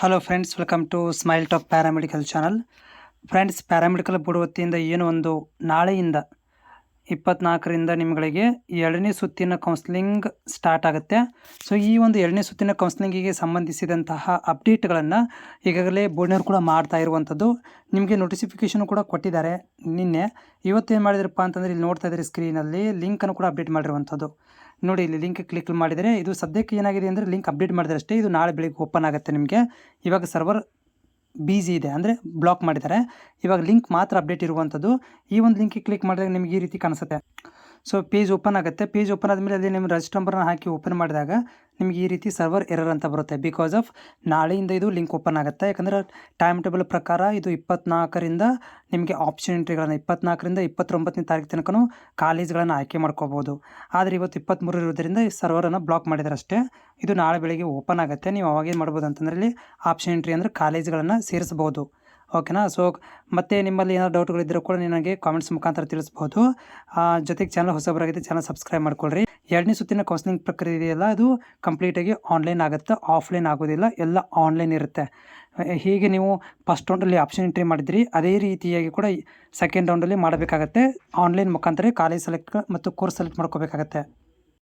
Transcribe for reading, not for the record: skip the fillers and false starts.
Hello friends, welcome to smile top paramedical channel. Friends, paramedical board ವತಿಯಿಂದ ಏನು ಒಂದು ನಾಳೆಯಿಂದ 24ರಿಂದ ನಿಮಗೆ 2ನೇ ಸುತ್ತಿನ ಕೌನ್ಸ್ಲಿಂಗ್ ಸ್ಟಾರ್ಟ್ ಆಗುತ್ತೆ. ಸೊ ಈ ಒಂದು 2ನೇ ಸುತ್ತಿನ ಕೌನ್ಸ್ಲಿಂಗಿಗೆ ಸಂಬಂಧಿಸಿದಂತಹ ಅಪ್ಡೇಟ್ಗಳನ್ನು ಈಗಾಗಲೇ ಬೋರ್ಡ್ನವರು ಕೂಡ ಮಾಡ್ತಾ ಇರುವಂಥದ್ದು. ನಿಮಗೆ ನೋಟಿಫಿಕೇಷನ್ ಕೂಡ ಕೊಟ್ಟಿದ್ದಾರೆ ನಿನ್ನೆ. ಇವತ್ತೇನು ಮಾಡಿದ್ರಪ್ಪ ಅಂತಂದರೆ, ಇಲ್ಲಿ ನೋಡ್ತಾ ಇದ್ದೀರಿ ಸ್ಕ್ರೀನಲ್ಲಿ ಲಿಂಕನ್ನು ಕೂಡ ಅಪ್ಡೇಟ್ ಮಾಡಿರುವಂಥದ್ದು. ನೋಡಿ, ಇಲ್ಲಿ ಲಿಂಕ್ ಕ್ಲಿಕ್ ಮಾಡಿದರೆ ಇದು ಸದ್ಯಕ್ಕೆ ಏನಾಗಿದೆ ಅಂದರೆ ಲಿಂಕ್ ಅಪ್ಡೇಟ್ ಮಾಡಿದರೆ ಅಷ್ಟೇ, ಇದು ನಾಳೆ ಬೆಳಿಗ್ಗೆ ಓಪನ್ ಆಗುತ್ತೆ ನಿಮಗೆ. ಇವಾಗ ಸರ್ವರ್ ಬಿಸಿ ಇದೆ, ಅಂದರೆ ಬ್ಲಾಕ್ ಮಾಡಿದ್ದಾರೆ. ಇವಾಗ ಲಿಂಕ್ ಮಾತ್ರ ಅಪ್ಡೇಟ್ ಇರುವಂಥದ್ದು. ಈ ಒಂದು ಲಿಂಕಿಗೆ ಕ್ಲಿಕ್ ಮಾಡಿದಾಗ ನಿಮಗೆ ಈ ರೀತಿ ಕಾಣಿಸುತ್ತೆ. ಸೊ ಪೇಜ್ ಓಪನ್ ಆಗುತ್ತೆ. ಪೇಜ್ ಓಪನ್ ಆದಮೇಲೆ ಅಲ್ಲಿ ನಿಮ್ಮ ರಿಜಿಸ್ಟರ್ ನಂಬರ್ನ ಹಾಕಿ ಓಪನ್ ಮಾಡಿದಾಗ ನಿಮಗೆ ಈ ರೀತಿ ಸರ್ವರ್ ಎರರ್ ಅಂತ ಬರುತ್ತೆ. ಬಿಕಾಸ್ ಆಫ್ ನಾಳೆಯಿಂದ ಇದು ಲಿಂಕ್ ಓಪನ್ ಆಗುತ್ತೆ. ಯಾಕಂದರೆ ಟೈಮ್ ಟೇಬಲ್ ಪ್ರಕಾರ ಇದು 24ರಿಂದ ನಿಮಗೆ ಆಪ್ಷನ್ ಎಂಟ್ರಿಗಳನ್ನು 24ರಿಂದ 29ನೇ ತಾರೀಕು ತನಕ ಕಾಲೇಜ್ಗಳನ್ನು ಆಯ್ಕೆ ಮಾಡ್ಕೋಬೋದು. ಆದರೆ ಇವತ್ತು 23 ಇರೋದ್ರಿಂದ ಈ ಸರ್ವರನ್ನು ಬ್ಲಾಕ್ ಮಾಡಿದ್ದಾರೆ ಅಷ್ಟೇ. ಇದು ನಾಳೆ ಬೆಳಿಗ್ಗೆ ಓಪನ್ ಆಗುತ್ತೆ. ನೀವು ಅವಾಗೇನು ಮಾಡ್ಬೋದು ಅಂತಂದರೆ, ಇಲ್ಲಿ ಆಪ್ಷನ್ ಎಂಟ್ರಿ ಅಂದರೆ ಕಾಲೇಜ್ಗಳನ್ನು ಸೇರಿಸ್ಬೋದು. ಓಕೆನಾ. ಸೊ ಮತ್ತೆ ನಿಮ್ಮಲ್ಲಿ ಏನಾದ್ರು ಡೌಟ್ಗಳಿದ್ದರೂ ಕೂಡ ನನಗೆ ಕಾಮೆಂಟ್ಸ್ ಮುಖಾಂತರ ತಿಳಿಸ್ಬೋದು. ಜೊತೆಗೆ ಚಾನಲ್ ಹೊಸಬರಾಗಿದೆ, ಚಾನಲ್ ಸಬ್ಸ್ಕ್ರೈಬ್ ಮಾಡ್ಕೊಳ್ರಿ. 2ನೇ ಸುತ್ತಿನ ಕೌನ್ಸಿಲಿಂಗ್ ಪ್ರಕ್ರಿಯೆ ಇದೆಯಲ್ಲ, ಅದು ಕಂಪ್ಲೀಟಾಗಿ ಆನ್ಲೈನ್ ಆಗುತ್ತೆ, ಆಫ್ಲೈನ್ ಆಗೋದಿಲ್ಲ, ಎಲ್ಲ ಆನ್ಲೈನ್ ಇರುತ್ತೆ. ಹೀಗೆ ನೀವು ಫಸ್ಟ್ ರೌಂಡಲ್ಲಿ ಆಪ್ಷನ್ ಎಂಟ್ರಿ ಮಾಡಿದ್ರಿ, ಅದೇ ರೀತಿಯಾಗಿ ಕೂಡ ಸೆಕೆಂಡ್ ರೌಂಡಲ್ಲಿ ಮಾಡಬೇಕಾಗತ್ತೆ. ಆನ್ಲೈನ್ ಮುಖಾಂತರ ಕಾಲೇಜ್ ಸೆಲೆಕ್ಟ್ ಮತ್ತು ಕೋರ್ಸ್ ಸೆಲೆಕ್ಟ್ ಮಾಡ್ಕೋಬೇಕಾಗತ್ತೆ.